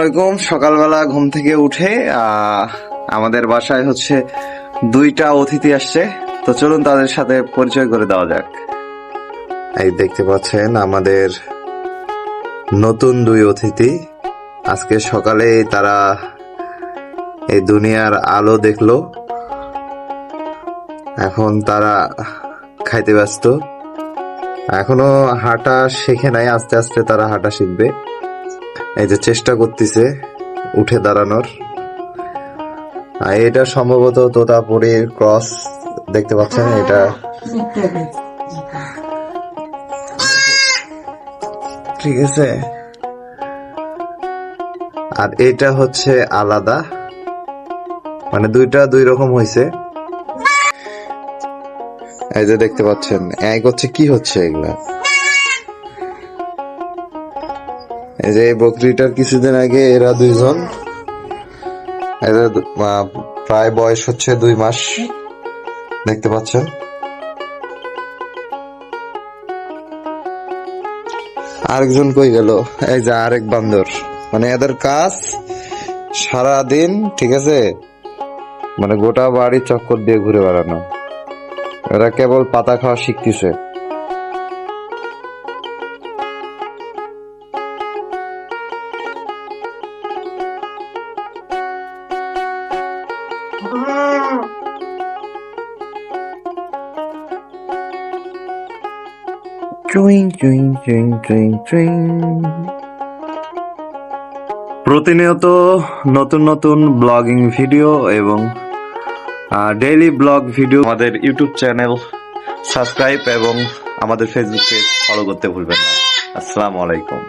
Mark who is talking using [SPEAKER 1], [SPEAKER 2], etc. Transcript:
[SPEAKER 1] আলাইকুম। সকালবেলা ঘুম থেকে উঠে আমাদের বাসায় হচ্ছে 2টা অতিথি আসছে, তো চলুন তাদের সাথে পরিচয় করে দেওয়া যাক। এই দেখতে পাচ্ছেন আমাদের নতুন 2 অতিথি। আজকে সকালে তারা এই দুনিয়ার আলো দেখলো, এখন তারা খাইতে ব্যস্ত। এখনো হাঁটা শেখে নাই, আস্তে আস্তে তারা হাঁটা শিখবে। এই যে চেষ্টা করতেছে উঠে দাঁড়ানোর। এটা সম্ভবত তোতাপুরীর ক্রস, দেখতে পাচ্ছেন এটা। ঠিক আছে, আর এটা হচ্ছে আলাদা, মানে 2টা 2 রকম হয়েছে। এই যে দেখতে পাচ্ছেন এক হচ্ছে, কি হচ্ছে এগুলা। এই যে বকরিটার কিছুদিন আগে এরা 2জন, এদের প্রায় বয়স হচ্ছে 2 মাস, দেখতে পাচ্ছেন। আরেকজন কই গেল? এই যে আরেক বান্দর। মানে এদের কাজ সারা দিন, ঠিক আছে, মানে গোটা বাড়ি চক্কর দিয়ে ঘুরে বেড়ানো। এরা কেবল পাতা খাওয়া শিখতেছে। প্রতিনিয়ত নতুন নতুন ব্লগিং ভিডিও এবং ডেইলি ব্লগ ভিডিও আমাদের ইউটিউব চ্যানেল সাবস্ক্রাইব এবং আমাদের ফেসবুক পেজ ফলো করতে ভুলবেন না। আসসালামু আলাইকুম।